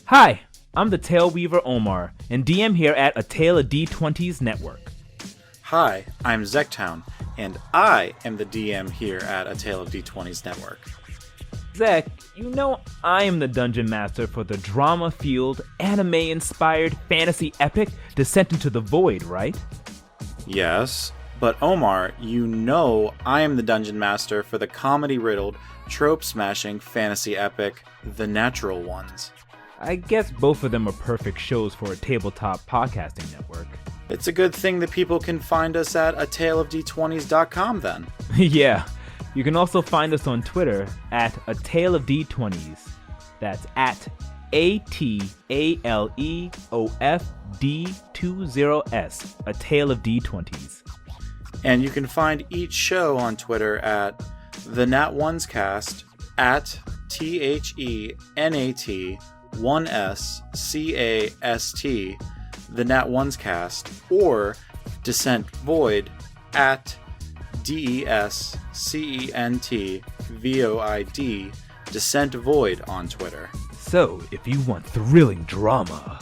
Hi, I'm the Tale Weaver Omar, and DM here at A Tale of D20's Network. Hi, I'm Zektown, and I am the DM here at A Tale of D20's Network. Zek, you know I am the Dungeon Master for the drama-fueled, anime-inspired fantasy epic Descent into the Void, right? Yes, but Omar, you know I am the Dungeon Master for the comedy-riddled, trope-smashing fantasy epic The Natural Ones. I guess both of them are perfect shows for a tabletop podcasting network. It's a good thing that people can find us at ataleofd20s.com then. Yeah, you can also find us on Twitter at A Tale of D20s. That's at ATALEOFD20S, A Tale of D20s. And you can find each show on Twitter at The Nat Ones Cast, at THENAT1SCAST, The Nat Ones Cast, or Descent Void at DESCENTVOID, Descent Void on Twitter. So, if you want thrilling drama,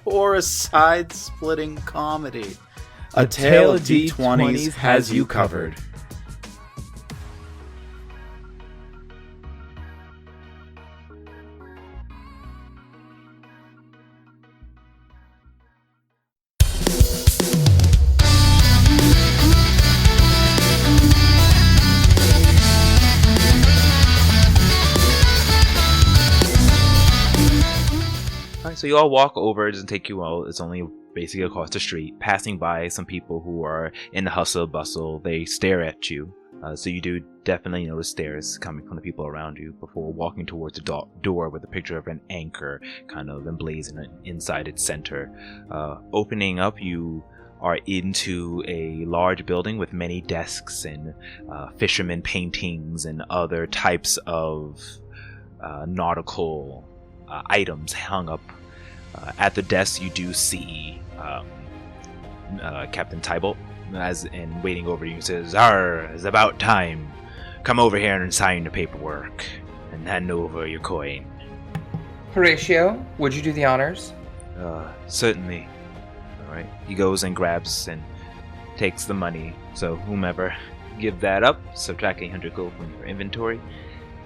or a side-splitting comedy, A Tale of D20s has you covered. So you all walk over. It doesn't take you well. It's only basically across the street, passing by some people who are in the hustle bustle. They stare at you. So you do definitely notice stares coming from the people around you before walking towards the door with a picture of an anchor kind of emblazoned inside its center. Opening up, you are into a large building with many desks and fisherman paintings and other types of nautical items hung up. At the desk, you do see Captain Tybalt as in waiting over you. He says, "Arr, it's about time. Come over here and sign the paperwork and hand over your coin." Horatio, would you do the honors? Certainly. All right. He goes and grabs and takes the money. So whomever, give that up, subtract 800 gold from your inventory.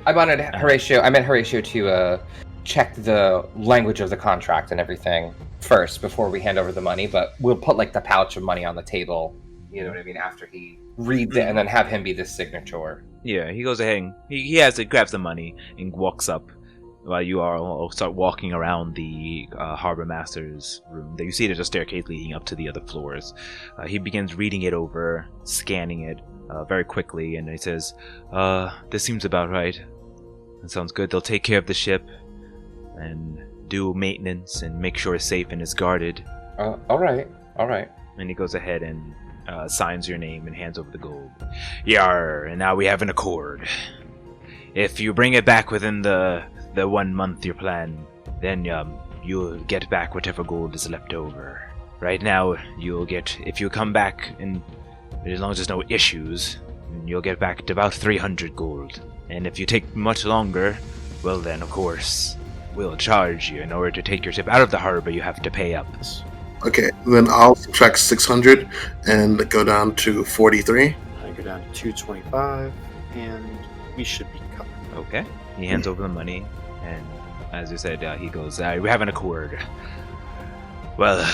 I meant Horatio to check the language of the contract and everything first before we hand over the money, but we'll put like the pouch of money on the table, you know what I mean, after he reads it, and then have him be the signature. Yeah, he goes ahead and he grabs the money and walks up while you all start walking around the harbor master's room. You see there's a staircase leading up to the other floors. He begins reading it over, scanning it very quickly, and he says, "This seems about right. That sounds good. They'll take care of the ship and do maintenance and make sure it's safe and it's guarded." All right. And he goes ahead and signs your name and hands over the gold. "Yar, and now we have an accord. If you bring it back within the 1 month your plan, then you'll get back whatever gold is left over. Right now, you'll get, if you come back, and as long as there's no issues, you'll get back to about 300 gold. And if you take much longer, well then, of course, we'll charge you. In order to take your ship out of the harbor, you have to pay up." Okay, then I'll subtract 600 and go down to 43. I go down to 225, and we should be covered. Okay. He hands over the money, and as you said, he goes, "We have an accord. Well,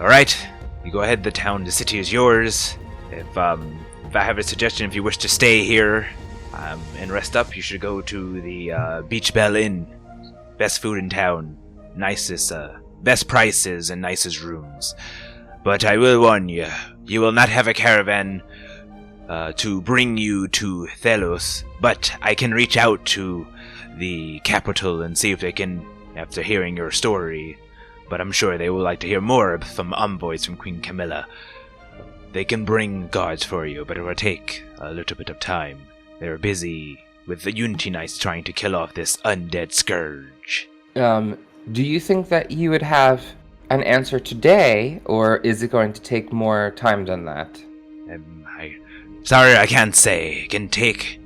alright. You go ahead, the city is yours. If I have a suggestion, if you wish to stay here and rest up, you should go to the Beach Bell Inn. Best food in town, nicest, best prices and nicest rooms. But I will warn you, you will not have a caravan to bring you to Thelos, but I can reach out to the capital and see if they can, after hearing your story, but I'm sure they will like to hear more from envoys from Queen Camilla. They can bring guards for you, but it will take a little bit of time. They're busy with the Unity Knights trying to kill off this undead scourge." Do you think that you would have an answer today, or is it going to take more time than that? Sorry, I can't say. It can take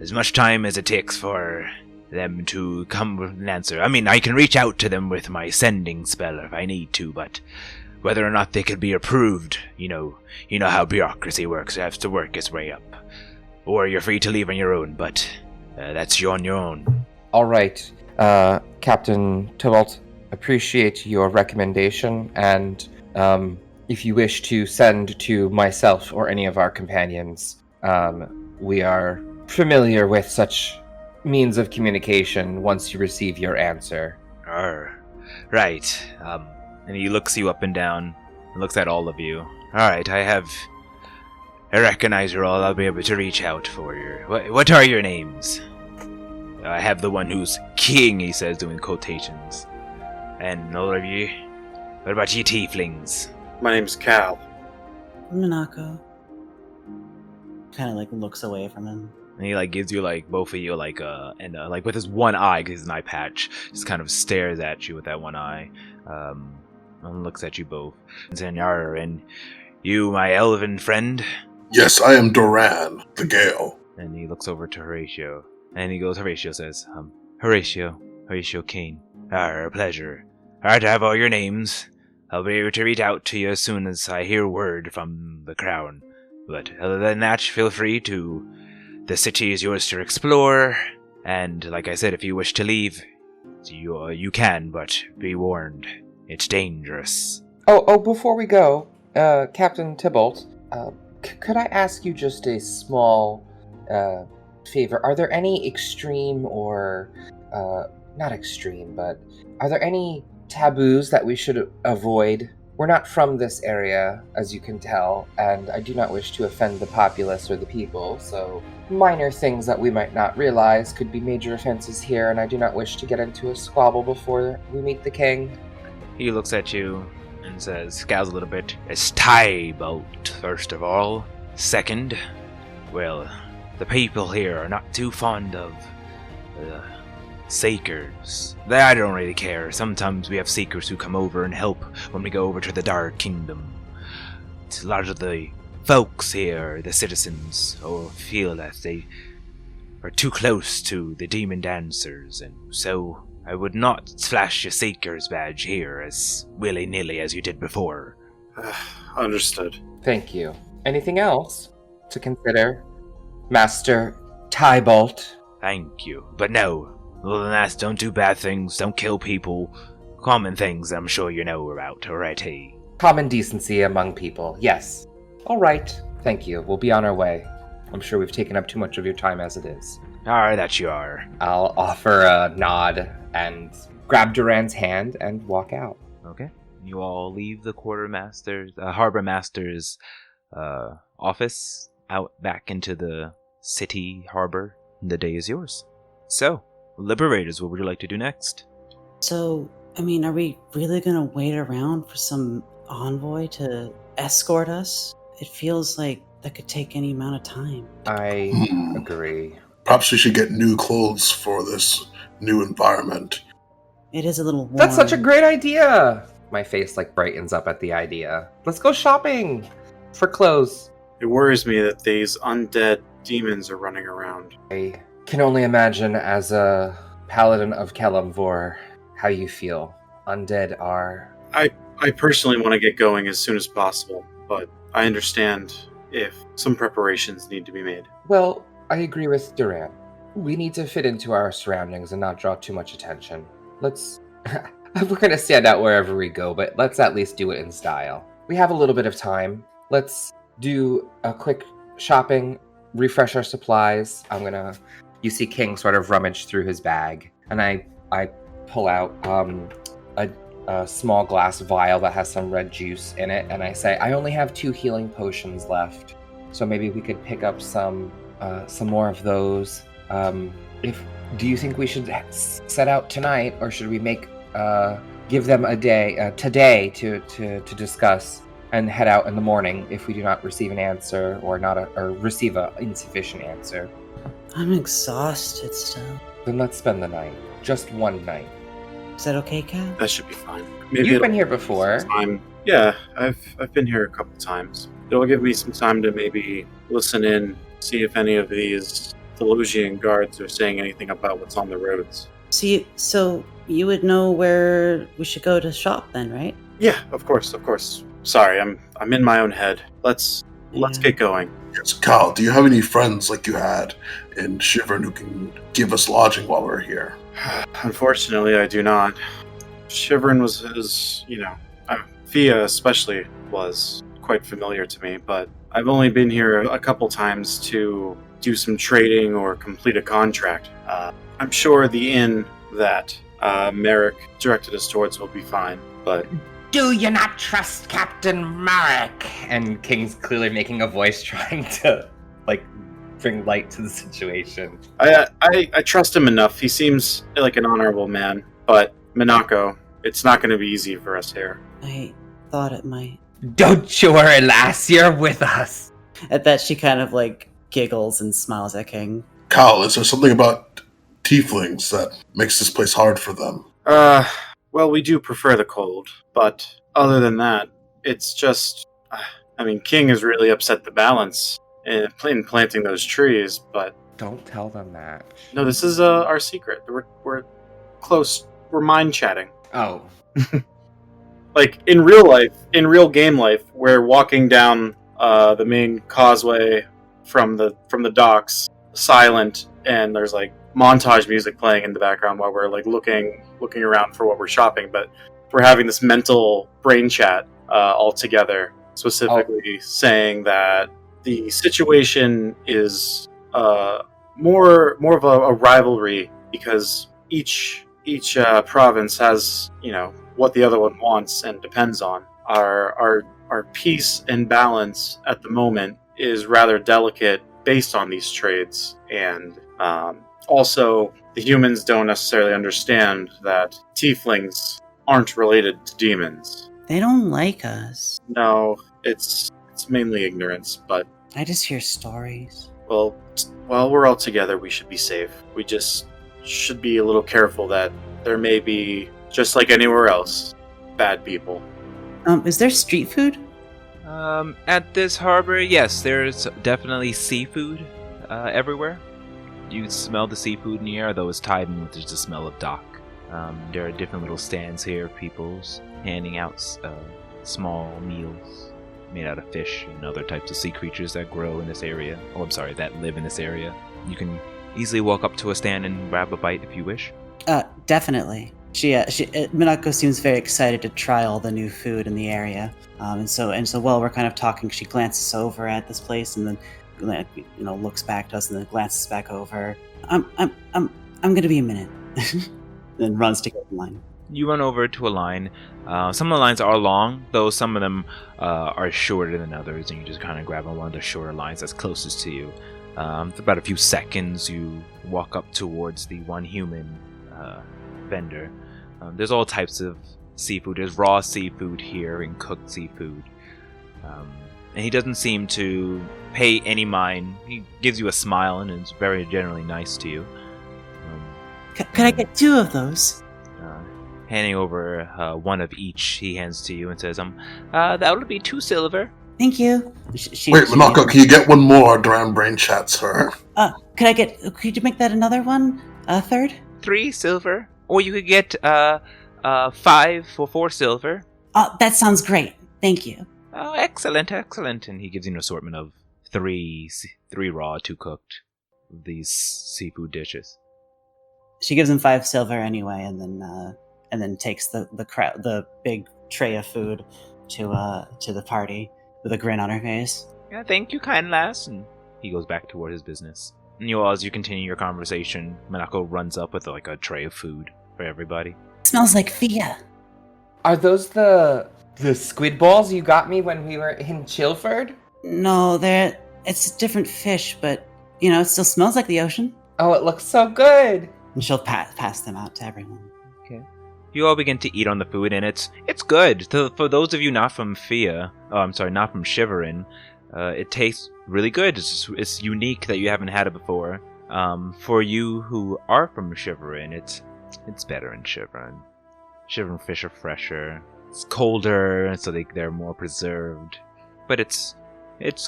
as much time as it takes for them to come with an answer. I mean, I can reach out to them with my sending spell if I need to, but whether or not they could be approved, you know how bureaucracy works. It has to work its way up. Or you're free to leave on your own, but that's you on your own. All right, Captain Tybalt, appreciate your recommendation, and if you wish to send to myself or any of our companions, we are familiar with such means of communication once you receive your answer. Right. And he looks you up and down, and looks at all of you. Alright, I recognize you all. I'll be able to reach out for you. What are your names? I have the one who's king, he says, doing quotations. And all of you? What about you tieflings? My name's Cal. Minako kind of like looks away from him. And he like gives you like both of you like like with his one eye, because he's an eye patch, just kind of stares at you with that one eye, and looks at you both. And you, my elven friend. Yes, I am Doran, the Gale. And he looks over to Horatio, and he goes. Horatio says, Horatio Kane. A pleasure. Alright, I have all your names. I'll be able to reach out to you as soon as I hear word from the crown. But other than that, feel free to. The city is yours to explore, and like I said, if you wish to leave, you can, but be warned, it's dangerous. Oh, before we go, Captain Tybalt, could I ask you just a small favor? Are there any extreme or, not extreme, but are there any taboos that we should avoid? We're not from this area, as you can tell, and I do not wish to offend the populace or the people, so minor things that we might not realize could be major offenses here, and I do not wish to get into a squabble before we meet the king. He looks at you and says, scowls a little bit. It's Tybalt, first of all. Second, well, the people here are not too fond of Seekers. I don't really care. Sometimes we have Seekers who come over and help when we go over to the Dark Kingdom. A lot of the folks here, the citizens, feel that they are too close to the demon dancers, and so I would not flash your Seeker's badge here as willy-nilly as you did before. Understood. Thank you. Anything else to consider, Master Tybalt? Thank you. But no, other than that, don't do bad things, don't kill people. Common things I'm sure you know about, alrighty? Common decency among people, yes. Alright, thank you. We'll be on our way. I'm sure we've taken up too much of your time as it is. Alright, that you are. I'll offer a nod and grab Duran's hand and walk out. Okay. You all leave the harbor master's office out back into the city harbor. The day is yours. So, Liberators, what would you like to do next? So, I mean, are we really gonna wait around for some envoy to escort us? It feels like that could take any amount of time. I agree. Perhaps we should get new clothes for this new environment. It is a little warm. That's such a great idea! My face brightens up at the idea. Let's go shopping for clothes. It worries me that these undead demons are running around. I can only imagine, as a paladin of Kalimvor, how you feel. Undead are... I personally want to get going as soon as possible, but I understand if some preparations need to be made. Well, I agree with Duran. We need to fit into our surroundings and not draw too much attention. Let's... We're gonna stand out wherever we go, but let's at least do it in style. We have a little bit of time. Let's do a quick shopping, refresh our supplies. You see King sort of rummage through his bag, and I pull out a small glass vial that has some red juice in it, and I say, I only have 2 healing potions left, so maybe we could pick up some more of those. Do you think we should set out tonight, or should we give them a day today to discuss and head out in the morning if we do not receive an answer or receive an insufficient answer? I'm exhausted still. Then let's spend the night. Just one night. Is that okay, Cal? That should be fine. Maybe You've it'll been here give me before. some time. Yeah, I've been here a couple times. It'll give me some time to maybe listen in, see if any of these the Lugian guards are saying anything about what's on the roads. So you would know where we should go to shop then, right? Yeah, of course. Sorry, I'm in my own head. Let's get going. Yes, Kyle, do you have any friends like you had in Shivern who can give us lodging while we're here? Unfortunately, I do not. Shivern was Fia especially was quite familiar to me, but I've only been here a couple times to do some trading or complete a contract. I'm sure the inn that Merrick directed us towards will be fine, but... Do you not trust Captain Merrick? And King's clearly making a voice trying to, bring light to the situation. I trust him enough. He seems like an honorable man, but Minako, it's not going to be easy for us here. I thought it might. Don't you worry, lass, you're with us. At that, she kind of giggles and smiles at King. Kyle, is there something about tieflings that makes this place hard for them? Well, we do prefer the cold, but other than that, it's just... King has really upset the balance in planting those trees, but... Don't tell them that. No, this is our secret. We're close. We're mind chatting. Oh. In real life, in real game life, we're walking down the main causeway from the docks, silent, and there's montage music playing in the background while we're looking around for what we're shopping, but we're having this mental brain chat all together, specifically saying that the situation is more of a rivalry because each province has what the other one wants and depends on. Our peace and balance at the moment is rather delicate based on these trades, and also, the humans don't necessarily understand that tieflings aren't related to demons. They don't like us. No, it's mainly ignorance, but... I just hear stories. Well, while we're all together, we should be safe. We just should be a little careful that there may be, just like anywhere else, bad people. Is there street food? At this harbor, yes, there's definitely seafood everywhere. You smell the seafood in the air, though it's tied in with just the smell of dock. There are different little stands here, people's handing out small meals made out of fish and other types of sea creatures that grow in this area. Oh, I'm sorry, that live in this area. You can easily walk up to a stand and grab a bite if you wish. Definitely. Minako seems very excited to try all the new food in the area. And so while we're kind of talking, she glances over at this place and then looks back to us and then glances back over. I'm gonna be a minute. Then runs to get in line. You run over to a line. Some of the lines are long, though some of them are shorter than others, and you just kind of grab on one of the shorter lines that's closest to you. For about a few seconds, you walk up towards the one human vendor. There's all types of seafood. There's raw seafood here and cooked seafood. And he doesn't seem to pay any mind. He gives you a smile and is very generally nice to you. Could I get 2 of those? Handing over one of each, he hands to you and says, that would be 2 silver. Thank you. Wait, Minako, can you get one more during brain chats for her? Could you make that another one? A third? 3 silver. Or you could get 5 for 4 silver. That sounds great. Thank you. Oh, excellent. And he gives you an assortment of 3 raw, 2 cooked of these seafood dishes. She gives him 5 silver anyway, and then takes the big tray of food to the party with a grin on her face. Yeah, thank you, kind lass. And he goes back toward his business. And as you continue your conversation, Minako runs up with a tray of food for everybody. Smells like Fia. Are those the squid balls you got me when we were in Chilford? No, it's a different fish, but it still smells like the ocean. Oh, it looks so good. And she'll pass them out to everyone. Okay. You all begin to eat on the food, and it's good. For those of you not from not from Shiverin, it tastes really good. It's unique that you haven't had it before. For you who are from Shiverin, it's better in Shiverin. Shiverin fish are fresher. It's colder, so they're more preserved. But it's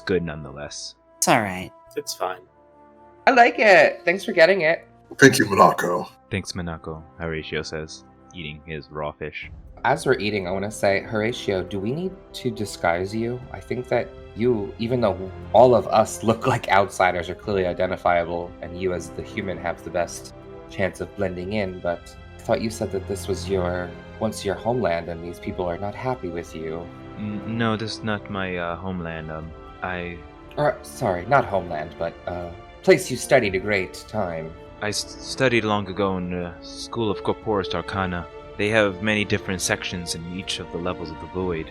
good nonetheless. It's all right. It's fine. I like it. Thanks for getting it. Thank you, Monaco. Thanks, Minako, Horatio says, eating his raw fish. As we're eating, I want to say, Horatio, do we need to disguise you? I think that you, even though all of us look like outsiders, are clearly identifiable, and you as the human have the best chance of blending in, but I thought you said that this was once your homeland, and these people are not happy with you. No, this is not my homeland. Sorry, not homeland, but place you studied a great time. I studied long ago in the School of Corporist Arcana. They have many different sections in each of the levels of the Void.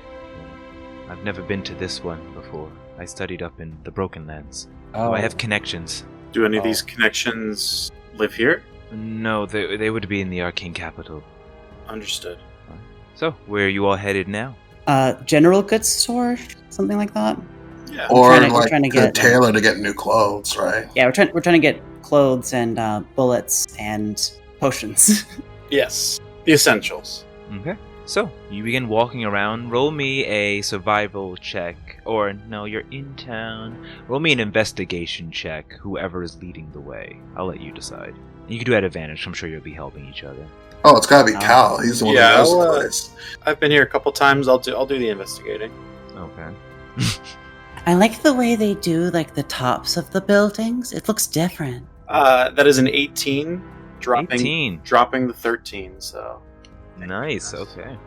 I've never been to this one before. I studied up in the Broken Lands. Oh, I have connections. Do any of these connections live here? No, they would be in the Arcane Capital. Understood. So, where are you all headed now? General goods store, something like that. Yeah. Or we're trying to the get tailor to get new clothes, right? Yeah, we're trying to get clothes and bullets and potions. Yes. The essentials. Okay. So, you begin walking around. Roll me a survival check. Or, no, you're in town. Roll me an investigation check, whoever is leading the way. I'll let you decide. You can do it at advantage. I'm sure you'll be helping each other. Oh, it's gotta be Cal. He's the one Yeah, who knows I'll, the place. I've been here a couple times. I'll do the investigating. Okay. I like the way they do like the tops of the buildings. It looks different. That is an 18, dropping 18. dropping the 13. So Nice, okay.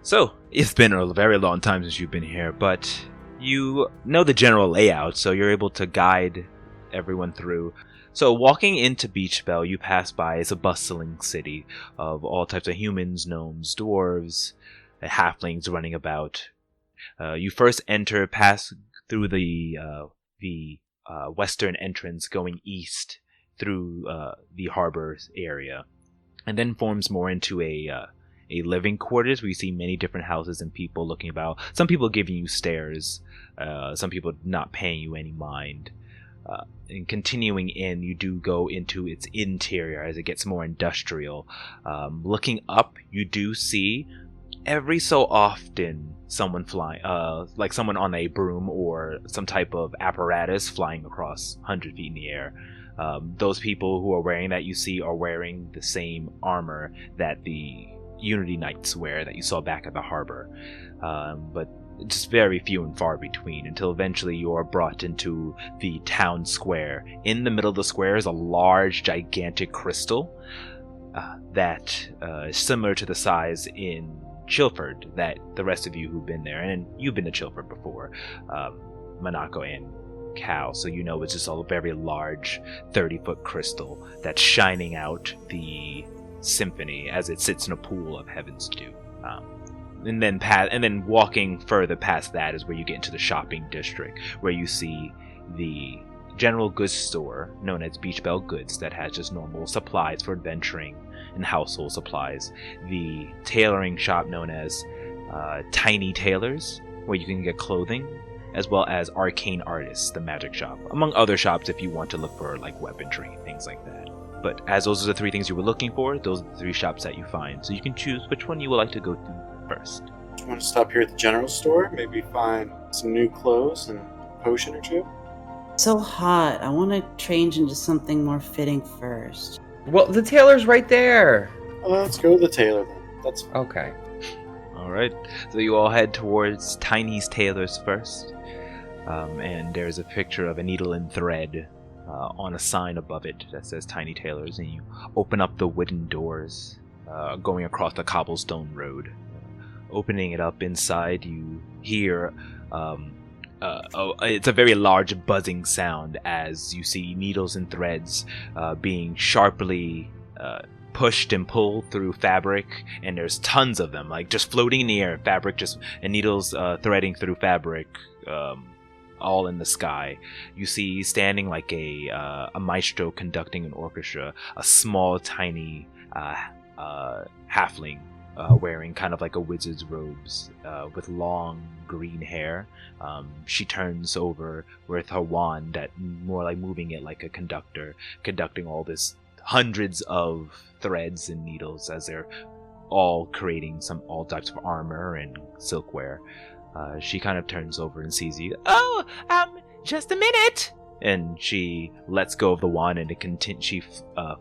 So, it's been a very long time since you've been here, but you know the general layout, so you're able to guide everyone through. So, walking into Beach Bell, you pass by, it's a bustling city of all types of humans, gnomes, dwarves, halflings running about. You first pass through the western entrance going east through the harbor area, and then forms more into a living quarters where you see many different houses and people looking about. Some people giving you stares, some people not paying you any mind. And continuing in, you do go into its interior as it gets more industrial. Looking up, you do see every so often someone flying, like someone on a broom or some type of apparatus flying across 100 feet in the air. Those people who are wearing that you see are wearing the same armor that the Unity Knights wear that you saw back at the harbor. But just very few and far between until eventually you are brought into the town square. In the middle of the square is a large, gigantic crystal that is similar to the size in Chilford that the rest of you who've been there, and you've been to Chilford before, Monaco and Cal, so you know it's just a very large 30-foot crystal that's shining out the symphony as it sits in a pool of heaven's dew. And then walking further past that is where you get into the shopping district, where you see the general goods store known as Beach Bell Goods that has just normal supplies for adventuring and household supplies. The tailoring shop known as Tiny Tailors, where you can get clothing, as well as Arcane Artists, the magic shop, among other shops if you want to look for like weaponry, things like that. But as those are the three things you were looking for, those are the three shops that you find. So you can choose which one you would like to go to first. I want to stop here at the general store, maybe find some new clothes and a potion or two. So hot. I want to change into something more fitting first. Well, the tailor's right there. Well, let's go to the tailor then. That's fine. Okay. Alright, so you all head towards Tiny's Tailors first. And there's a picture of a needle and thread on a sign above it that says Tiny Tailors, and you open up the wooden doors going across the cobblestone road. Opening it up inside, you hear it's a very large buzzing sound as you see needles and threads being sharply pushed and pulled through fabric, and there's tons of them, like just floating in the air, fabric just and needles threading through fabric, all in the sky. You see standing like a maestro conducting an orchestra, a small, tiny halfling. Wearing kind of like a wizard's robes with long green hair. She turns over with her wand, that more like moving it like a conductor, conducting all this hundreds of threads and needles as they're all creating all types of armor and silkware. She kind of turns over and sees you. Oh, just a minute. And she lets go of the wand, and she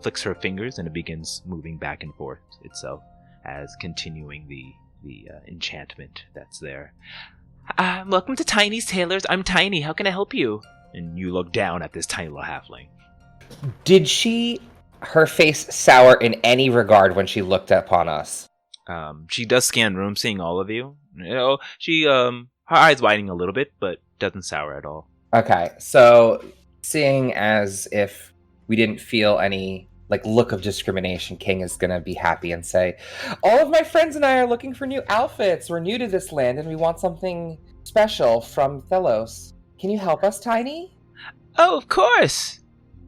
flicks her fingers, and it begins moving back and forth itself, as continuing the enchantment that's there. Welcome to Tiny's Tailors. I'm Tiny. How can I help you? And you look down at this tiny little halfling. Did her face sour in any regard when she looked upon us? She does scan room, seeing all of you. Her eyes widening a little bit, but doesn't sour at all. Okay, so seeing as if we didn't feel any look of discrimination, King is gonna be happy and say, all of my friends and I are looking for new outfits. We're new to this land and we want something special from Thelos. Can you help us, Tiny? Oh, of course!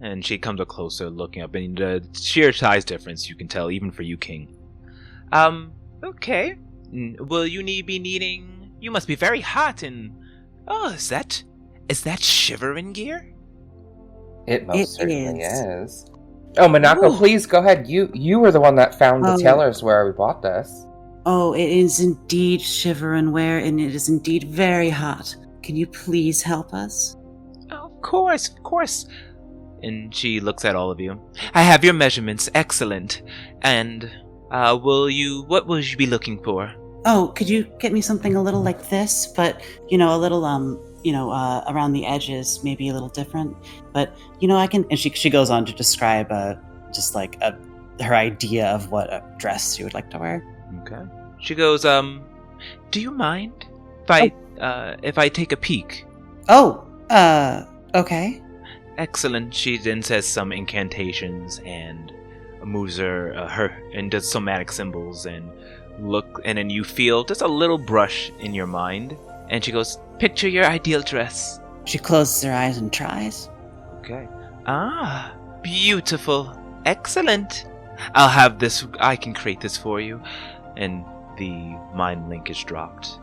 And she comes up closer, looking up, and the sheer size difference you can tell, even for you, King. Okay. Will you be needing... You must be very hot and... Oh, is that shivering gear? It most certainly is. Oh, Minako, Ooh. please go ahead. You were the one that found the tailors where we bought this. Oh, it is indeed shiver and wear, and it is indeed very hot. Can you please help us? Oh, of course. And she looks at all of you. I have your measurements. Excellent. And, what will you be looking for? Oh, could you get me something a little like this, but, a little, around the edges, maybe a little different. But, I can... And she goes on to describe, her idea of what a dress she would like to wear. Okay. She goes, do you mind if I take a peek? Oh, okay. Excellent. She then says some incantations and moves her and does somatic symbols and then you feel just a little brush in your mind, and she goes, picture your ideal dress. She closes her eyes and tries. Okay. Ah, beautiful. Excellent. I'll have this. I can create this for you. And the mind link is dropped.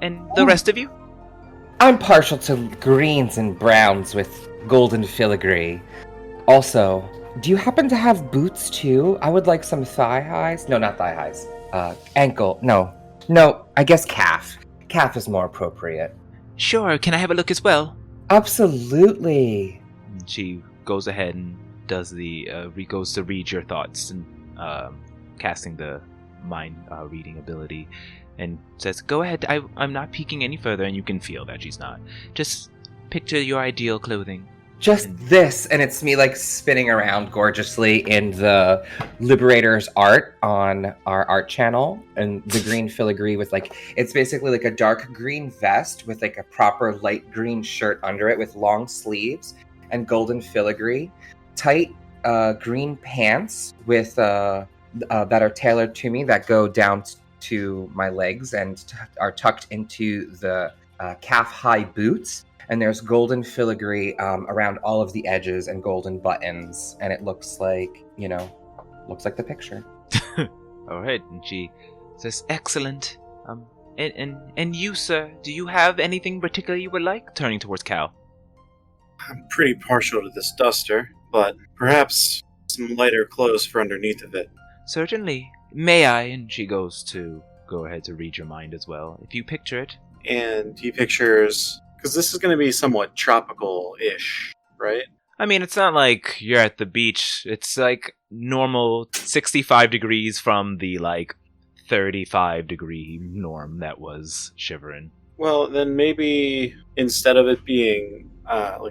And the rest of you? I'm partial to greens and browns with golden filigree. Also, do you happen to have boots too? I would like some thigh highs. No, not thigh highs. Ankle. No, I guess calf. Calf is more appropriate. Sure, can I have a look as well? Absolutely. And she goes ahead and does goes to read your thoughts and casting the mind reading ability, and says, go ahead, I'm not peeking any further, and you can feel that she's not. Just picture your ideal clothing. Just this, and it's me spinning around gorgeously in the Liberators art on our art channel, and the green filigree with it's basically a dark green vest with a proper light green shirt under it with long sleeves and golden filigree, tight green pants with that are tailored to me that go down to my legs and are tucked into the calf-high boots. And there's golden filigree around all of the edges and golden buttons, and it looks like the picture. All right, and she says, "Excellent. And you, sir, do you have anything particular you would like?" Turning towards Cal. I'm pretty partial to this duster, but perhaps some lighter clothes for underneath of it. Certainly. May I? And she goes to go ahead to read your mind as well. If you picture it. And he pictures... Because this is going to be somewhat tropical-ish, right? I mean, it's not like you're at the beach. It's normal 65 degrees from the 35 degree norm that was shivering. Well, then maybe instead of it being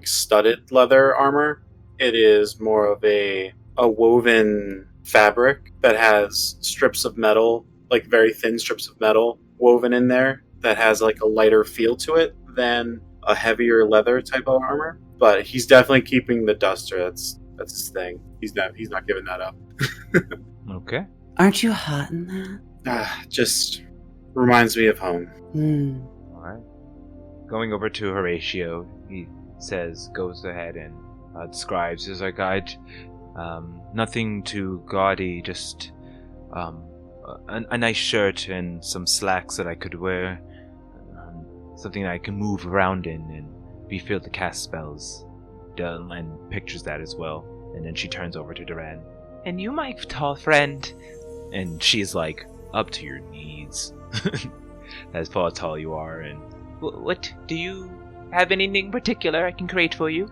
studded leather armor, it is more of a woven fabric that has strips of metal, very thin strips of metal woven in there that has a lighter feel to it than a heavier leather type of armor. But he's definitely keeping the duster. That's his thing. He's not giving that up. Okay. Aren't you hot in that? Just reminds me of home. All right. Going over to Horatio, he goes ahead and describes his nothing too gaudy, just a nice shirt and some slacks that I could wear. Something that I can move around in and be filled to cast spells. And pictures that as well. And then she turns over to Duran. And you, my tall friend. And she's up to your knees. As far as tall you are. And what do you have anything particular I can create for you?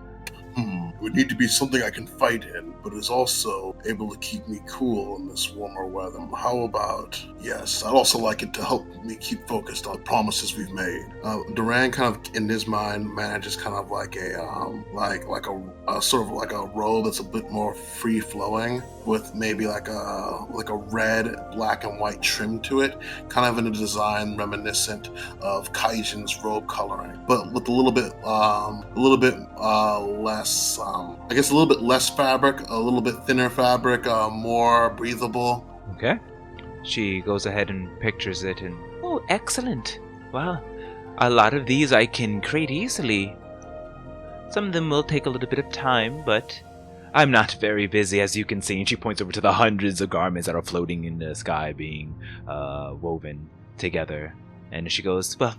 It would need to be something I can fight in, but is also able to keep me cool in this warmer weather. How about, yes, I'd also like it to help me keep focused on promises we've made. Duran kind of, in his mind, manages kind of like a sort of like a robe that's a bit more free-flowing, with maybe like a red, black, and white trim to it, kind of in a design reminiscent of Kaijin's robe coloring, but with a little bit less, I guess a little bit less fabric, a little bit thinner fabric, more breathable. Okay. She goes ahead and pictures it and, oh, excellent. Well, a lot of these I can create easily. Some of them will take a little bit of time, but I'm not very busy, as you can see. And she points over to the hundreds of garments that are floating in the sky being woven together. And she goes, well,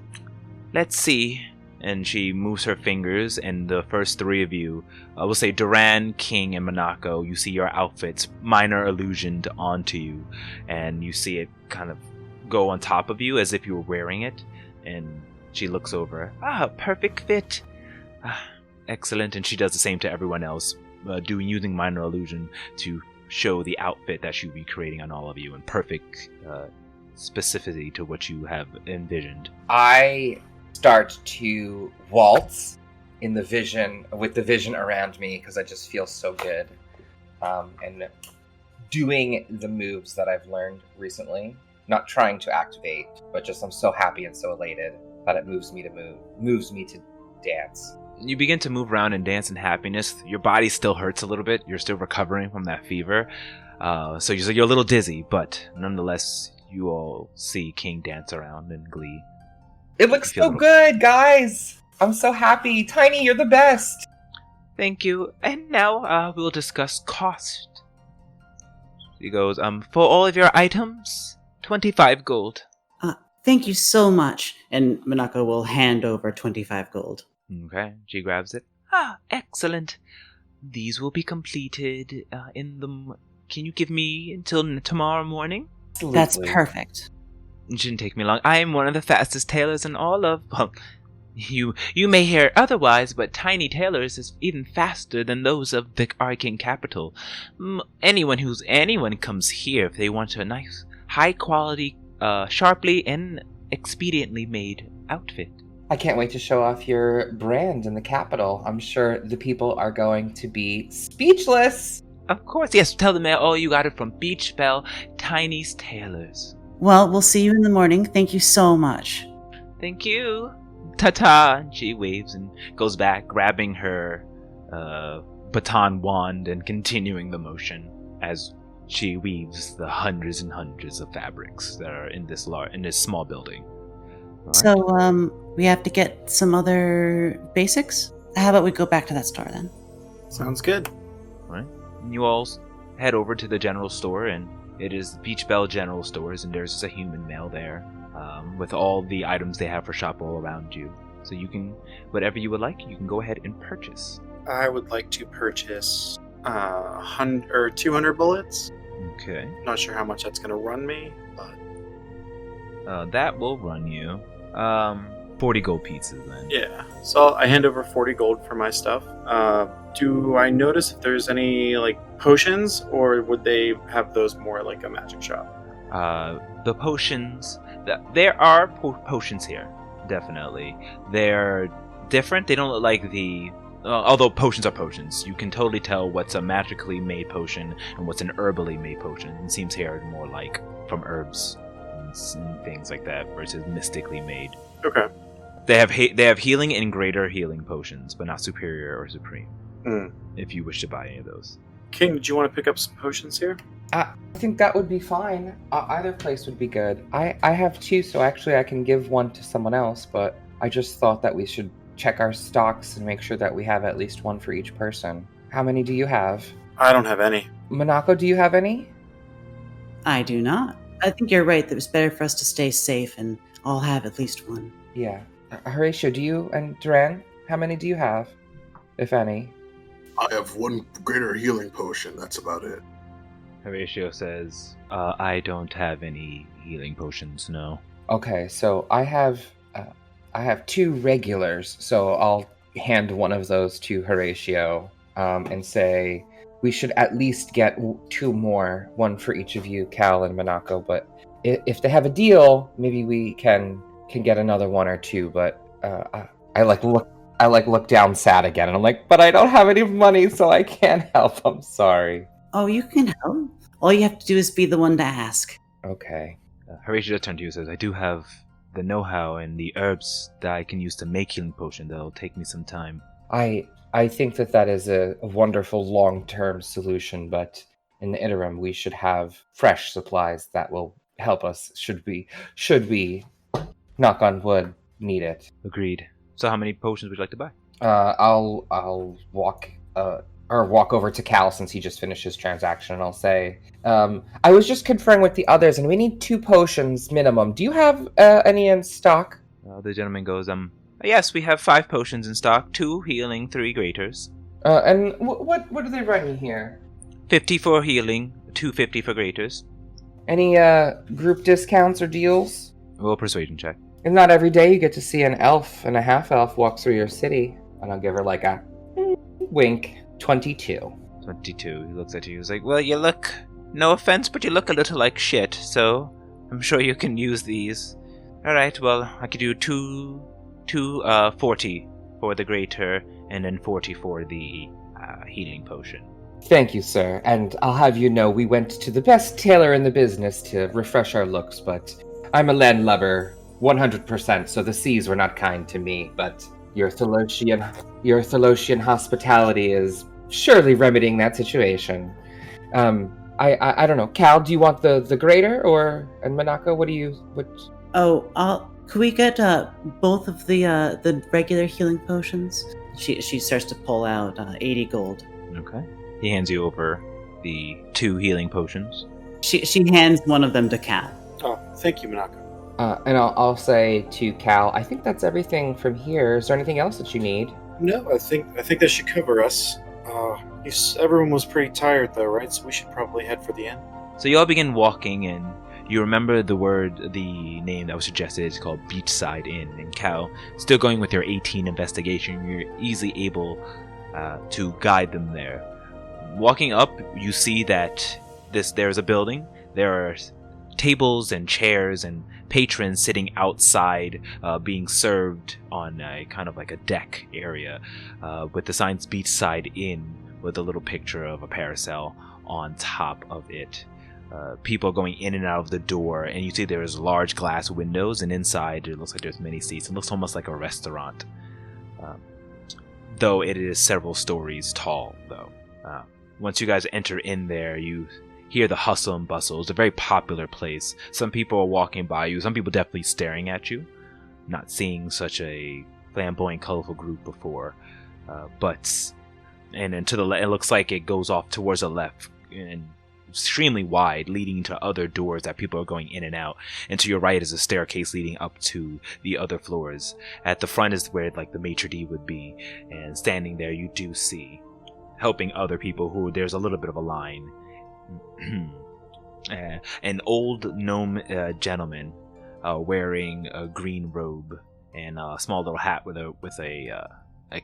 let's see. And she moves her fingers, and the first three of you, we'll say Duran, King, and Monaco, you see your outfits minor illusioned onto you, and you see it kind of go on top of you as if you were wearing it. And she looks over, perfect fit. Excellent. And she does the same to everyone else, using minor illusion to show the outfit that she'll be creating on all of you in perfect specificity to what you have envisioned. I start to waltz in the vision, with the vision around me, because I just feel so good. And doing the moves that I've learned recently, not trying to activate, but just I'm so happy and so elated that it moves me to dance. You begin to move around and dance in happiness. Your body still hurts a little bit. You're still recovering from that fever. So you're a little dizzy, but nonetheless, you all see King dance around in glee. It looks so good, guys! I'm so happy. Tiny, you're the best! Thank you. And now we'll discuss cost. He goes, for all of your items, 25 gold. Thank you so much. And Monaco will hand over 25 gold. Okay, she grabs it. Excellent. These will be completed Can you give me until tomorrow morning? Absolutely. That's perfect. It shouldn't take me long. I am one of the fastest tailors in all of... Well, you may hear otherwise, but Tiny Tailors is even faster than those of the Arcane Capital. Anyone comes here if they want a nice, high-quality, sharply and expediently made outfit. I can't wait to show off your brand in the capital. I'm sure the people are going to be speechless. Of course, yes. Tell them that you got it from Beach Bell, Tiny's Tailors. Well, we'll see you in the morning. Thank you so much. Thank you. Ta-ta. And she waves and goes back, grabbing her baton wand and continuing the motion as she weaves the hundreds and hundreds of fabrics that are in this small building. All So, right. we have to get some other basics? How about we go back to that store then? Sounds good. All right. And you all head over to the general store, and it is Beach Bell General Stores, and there's just a human male there with all the items they have for shop all around you. So you can, whatever you would like, you can go ahead and purchase. I would like to purchase 200 bullets. Okay. Not sure how much that's going to run me, but That will run you 40 gold pieces then. yeah. So I hand over 40 gold for my stuff. Do I notice if there's any potions, or would they have those more like a magic shop? The potions, there are potions here, definitely. They're different. They don't look like although potions are potions, you can totally tell what's a magically made potion and what's an herbally made potion. It seems here more like from herbs and things like that versus mystically made. Okay. They have healing and greater healing potions, but not superior or supreme. Mm. If you wish to buy any of those. King, did you want to pick up some potions here? I think that would be fine. Either place would be good. I have 2, so actually I can give one to someone else, but I just thought that we should check our stocks and make sure that we have at least one for each person. How many do you have? I don't have any. Monaco, do you have any? I do not. I think you're right that it's better for us to stay safe and all have at least one. Yeah. Horatio, do you, and Duran, how many do you have, if any? I have one greater healing potion. That's about it. Horatio says, I don't have any healing potions, no. Okay, so I have I have 2 regulars, so I'll hand one of those to Horatio and say we should at least get 2 more, one for each of you, Cal and Monaco. But if they have a deal, maybe we can get another 1 or 2. But I look down sad again, and I'm like, but I don't have any money, so I can't help. I'm sorry. Oh, you can help. All you have to do is be the one to ask. Okay. Horatio just turned to you and says, I do have the know-how and the herbs that I can use to make healing potion. That'll take me some time. I think that is a wonderful long-term solution, but in the interim, we should have fresh supplies that will help us. Should we, knock on wood, need it? Agreed. So how many potions would you like to buy? I'll walk over to Cal since he just finished his transaction, and I'll say, I was just conferring with the others, and we need 2 potions minimum. Do you have any in stock? The gentleman goes, yes, we have 5 potions in stock, 2 healing, 3 greaters. And what do they run you here? 50 for healing, 250 for greaters. Any group discounts or deals? Roll a persuasion check. And not every day you get to see an elf and a half-elf walk through your city. And I'll give her like a wink. 22. 22. He looks at you. He's like, well, you look, no offense, but you look a little like shit, so I'm sure you can use these. Alright, well, I could do 40 for the greater, and then 40 for the healing potion. Thank you, sir. And I'll have you know we went to the best tailor in the business to refresh our looks, but I'm a landlubber 100%, so the seas were not kind to me, but your Thalosian hospitality is surely remedying that situation. I don't know. Cal, do you want the greater, and Monaco, what? Oh, could we get both of the regular healing potions? She starts to pull out 80 gold. Okay. He hands you over the 2 healing potions. She hands one of them to Cal. Oh, thank you, Monaco. And I'll say to Cal, I think that's everything from here. Is there anything else that you need? No, I think that should cover us. Everyone was pretty tired though, right? So we should probably head for the inn. So you all begin walking, and you remember the name that was suggested is called Beachside Inn. And Cal, still going with your 18 investigation, you're easily able to guide them there. Walking up, you see that there's a building. There are tables and chairs and patrons sitting outside, being served on a kind of like a deck area, with the signs Beachside Inn with a little picture of a parasail on top of it. People going in and out of the door, and you see there's large glass windows, and inside it looks like there's many seats. It looks almost like a restaurant, though it is several stories tall, though. Once you guys enter in there, you hear the hustle and bustle. It's a very popular place. Some people are walking by you, some people definitely staring at you, not seeing such a flamboyant, colorful group before. And then to the left, it looks like it goes off towards the left, and extremely wide, leading to other doors that people are going in and out. And to your right is a staircase leading up to the other floors. At the front is where like the maitre d' would be, and standing there you do see, helping other people who there's a little bit of a line. An old gnome gentleman wearing a green robe and a small little hat with a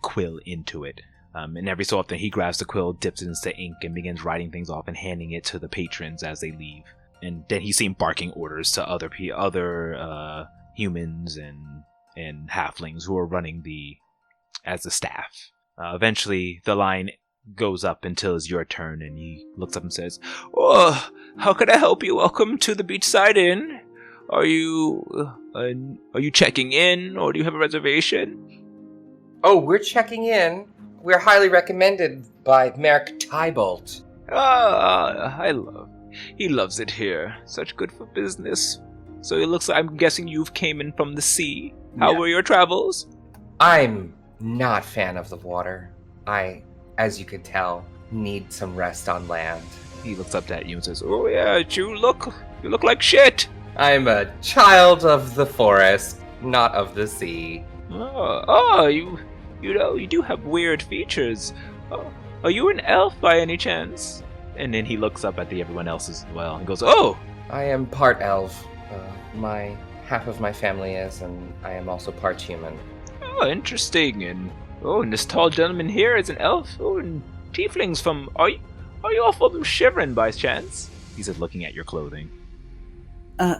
quill into it. And every so often he grabs the quill, dips it into ink, and begins writing things off and handing it to the patrons as they leave. And then he's seen barking orders to other humans and halflings who are running as the staff. Eventually, the line goes up until it's your turn, and he looks up and says, "Oh, how can I help you? Welcome to the Beachside Inn. Are you checking in, or do you have a reservation?" Oh, we're checking in. We're highly recommended by Merrick Tybalt. He loves it here. Such good for business. So it looks like, I'm guessing you've came in from the sea. How were your travels? I'm not a fan of the water. I, as you could tell, need some rest on land. He looks up at you and says, "Oh yeah, you look like shit." I'm a child of the forest, not of the sea. You do have weird features. Oh, are you an elf by any chance? And then he looks up at everyone else as well and goes, "Oh!" I am part elf. My half of my family is, and I am also part human. Oh, interesting. And this tall gentleman here is an elf. Oh, and tieflings from. Are you all from Shivrin by chance? He said, looking at your clothing.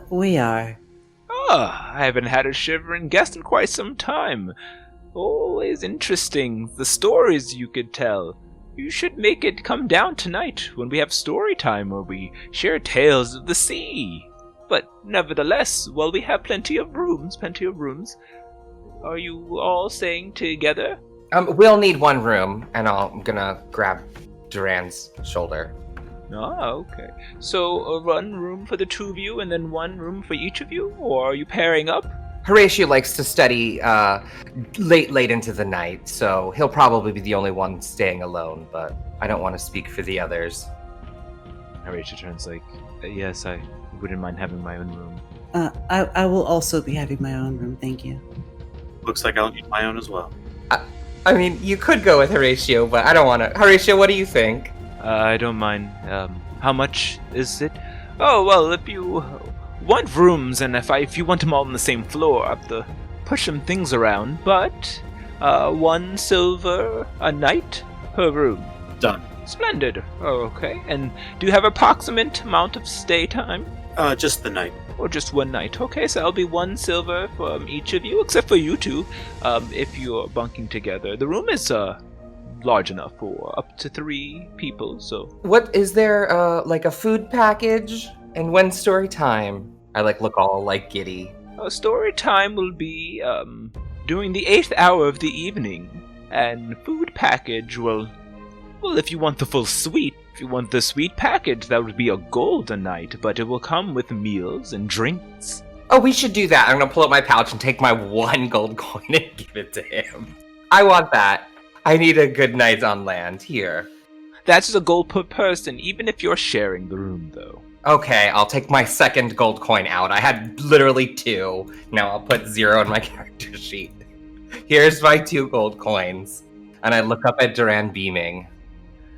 We are. Ah, I haven't had a Shivrin guest in quite some time. Always interesting. The stories you could tell. You should make it come down tonight when we have story time where we share tales of the sea. But nevertheless, while we have plenty of rooms, are you all staying together? We'll need one room, and I'm gonna grab Duran's shoulder. Ah, okay. So, one room for the two of you, and then one room for each of you? Or are you pairing up? Horatio likes to study late into the night, so he'll probably be the only one staying alone, but I don't want to speak for the others. Horatio turns like, yes, I wouldn't mind having my own room. I will also be having my own room, thank you. Looks like I'll need my own as well. I mean, you could go with Horatio, but I don't want to. Horatio, what do you think? I don't mind. How much is it? Oh, well, if you want rooms, and if you want them all on the same floor, I have to push some things around, but 1 silver a night per room. Done. Splendid. Oh, okay. And do you have approximate amount of stay time? Just the night. Or just one night? Okay, so that'll be 1 silver from each of you, except for you two, if you're bunking together. The room is large enough for up to 3 people, so... What, is there, like a food package? And when's story time? I, look all, giddy. Story time will be, during the 8th hour of the evening, and food package will... Well, if you want the full suite, if you want the suite package, that would be a gold a night, but it will come with meals and drinks. Oh, we should do that. I'm gonna pull out my pouch and take my 1 gold coin and give it to him. I want that. I need a good night on land. Here. That's a gold per person, even if you're sharing the room, though. Okay, I'll take my 2nd gold coin out. I had literally 2. Now I'll put 0 on my character sheet. Here's my 2 gold coins. And I look up at Duran beaming.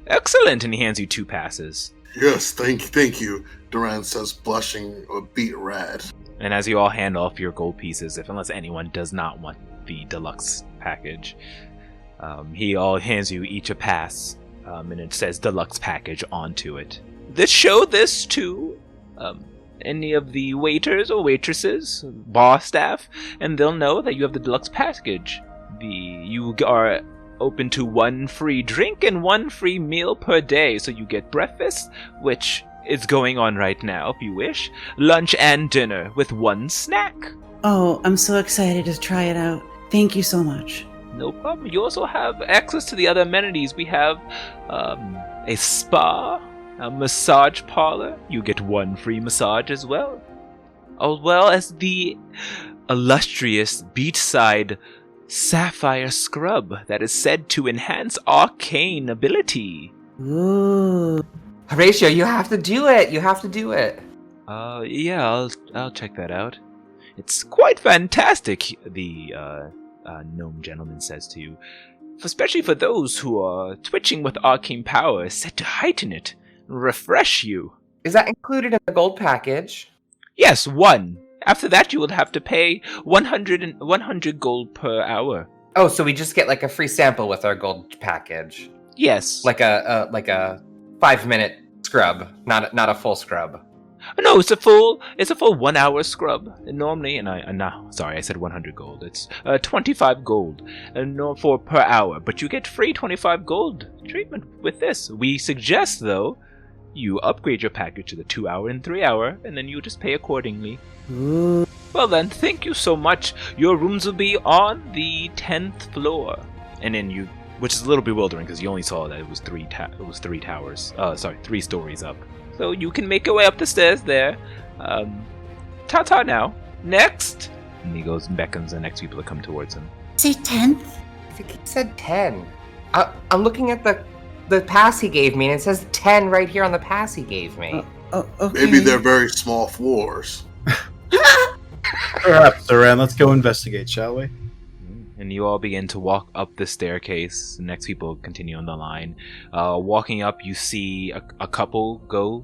Excellent, and he hands you 2 passes. Yes, thank you, Duran says, blushing a beet red. And as you all hand off your gold pieces, unless anyone does not want the deluxe package, he all hands you each a pass, and it says deluxe package onto it. Show this to any of the waiters or waitresses, bar staff, and they'll know that you have the deluxe package. You are open to 1 free drink and 1 free meal per day, so you get breakfast, which is going on right now if you wish, lunch and dinner with 1 snack. Oh, I'm so excited to try it out. Thank you so much. No problem. You also have access to the other amenities. We have a spa, a massage parlor. You get 1 free massage as well as the illustrious beachside sapphire scrub that is said to enhance arcane ability. Ooh. Horatio, you have to do it. Yeah, I'll check that out. It's quite fantastic, the gnome gentleman says to you. Especially for those who are twitching with arcane power, set to heighten it and refresh you. Is that included in the gold package? Yes, 1. After that, you would have to pay 100 gold per hour. Oh, so we just get a free sample with our gold package? Yes. Like a 5-minute scrub, not a full scrub. No, it's a full 1 hour scrub. And normally, I said 100 gold. It's 25 gold, for per hour. But you get free 25 gold treatment with this. We suggest, though, you upgrade your package to the 2 hour and 3 hour, and then you just pay accordingly. Ooh. Well then, thank you so much. Your rooms will be on the 10th floor, and then which is a little bewildering because you only saw that it was 3 towers. 3 stories up. So you can make your way up the stairs there. Ta-ta now. Next. And he goes and beckons the next people to come towards him. Say 10th? I think he said 10. I'm looking at the pass he gave me, and it says 10 right here on the pass he gave me. Okay. Maybe they're very small floors. Perhaps, Duran. Let's go investigate, shall we? And you all begin to walk up the staircase. The next people continue on the line. Walking up, you see a couple go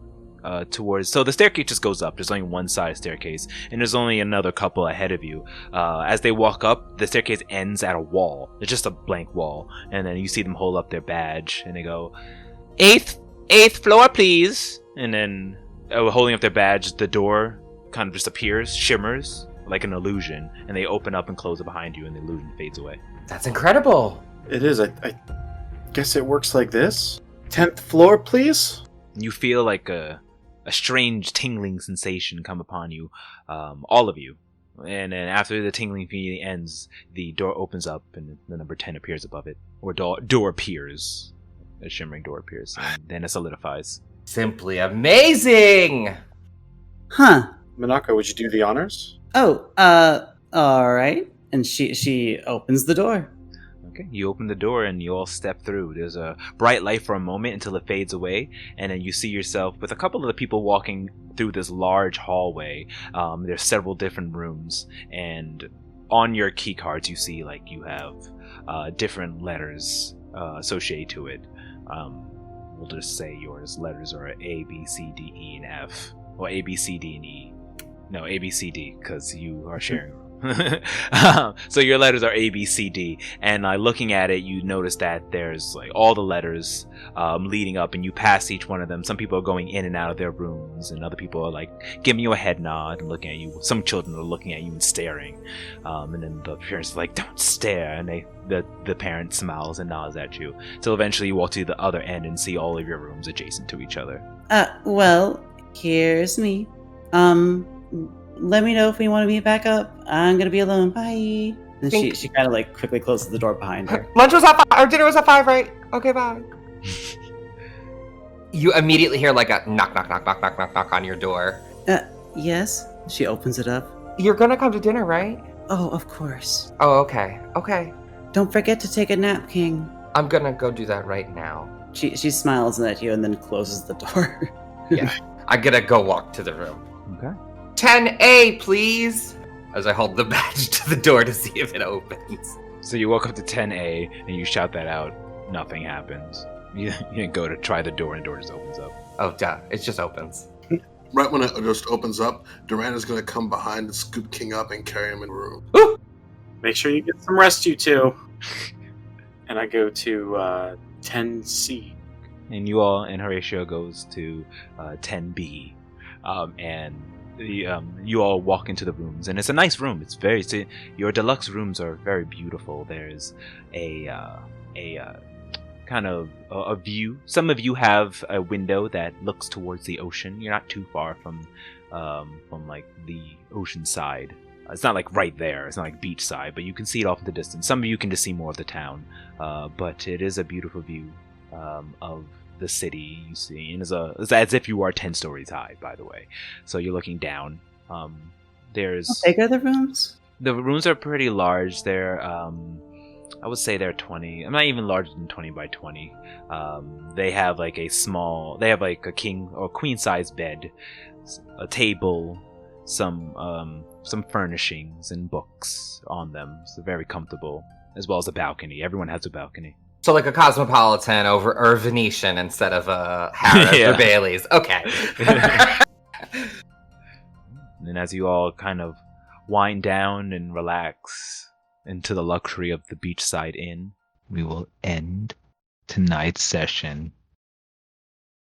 towards. So the staircase just goes up. There's only one side staircase, and there's only another couple ahead of you. As they walk up, the staircase ends at a wall. It's just a blank wall, and then you see them hold up their badge, and they go, "Eighth floor, please." And then, holding up their badge, the door kind of just appears, shimmers like an illusion, and they open up and close it behind you, and the illusion fades away. That's incredible. It is. I guess it works like this. 10th floor, please. You feel like a strange tingling sensation come upon you, all of you. And then after the tingling feeling ends, the door opens up and the number 10 appears above it. Or door appears. A shimmering door appears. And then it solidifies. Simply amazing! Huh. Minako, would you do the honors? Oh, all right. And she opens the door. Okay, you open the door and you all step through. There's a bright light for a moment until it fades away, and then you see yourself with a couple of the people walking through this large hallway. There's several different rooms, and on your key cards you see like you have different letters associated to it. We'll just say yours letters are A, B, C, D, E, and F. Or A, B, C, D, and E. No, A, B, C, D, because you are sharing. So your letters are A, B, C, D, and looking at it, you notice that there's like all the letters leading up, and you pass each one of them. Some people are going in and out of their rooms, and other people are like giving you a head nod and looking at you. Some children are looking at you and staring, and then the parents are like, "Don't stare," and the parent smiles and nods at you. Till eventually you walk to the other end and see all of your rooms adjacent to each other. Well, here's me. Let me know if we want to meet back up. I'm gonna be alone. Bye. And she kind of like quickly closes the door behind her. Lunch was at 5, or dinner was at 5, right? Okay, bye. You immediately hear like a knock, knock, knock, knock, knock, knock, knock on your door. Yes. She opens it up. You're gonna come to dinner, right? Oh, of course. Oh, okay. Okay. Don't forget to take a nap, King. I'm gonna go do that right now. She smiles at you and then closes the door. Yeah. I'm gonna go walk to the room. Okay. 10A, please! As I hold the badge to the door to see if it opens. So you walk up to 10A and you shout that out. Nothing happens. You go to try the door and the door just opens up. Oh, duh. It just opens. Right when it just opens up, Duran is going to come behind and scoop King up and carry him in the room. Ooh! Make sure you get some rest, you two. And I go to 10C. And you all, and Horatio goes to 10B. And you all walk into the rooms, and it's a nice room. It's your deluxe rooms are very beautiful. There's a kind of a view. Some of you have a window that looks towards the ocean. You're not too far from like the ocean side. It's not like right there. It's not like beach side, but you can see it off in the distance. Some of you can just see more of the town, but it is a beautiful view of the city. You see, and it's as if you are 10 stories high, by the way. So you're looking down. There's How big are the rooms? The rooms are pretty large. They're I would say they're 20. I'm not even larger than 20 by 20. They have like a king or queen size bed, a table, some furnishings and books on them. So very comfortable, as well as a balcony. Everyone has a balcony. So like a Cosmopolitan or Venetian instead of a Harrods Yeah. or Bailey's. Okay. And as you all kind of wind down and relax into the luxury of the beachside inn, we will end tonight's session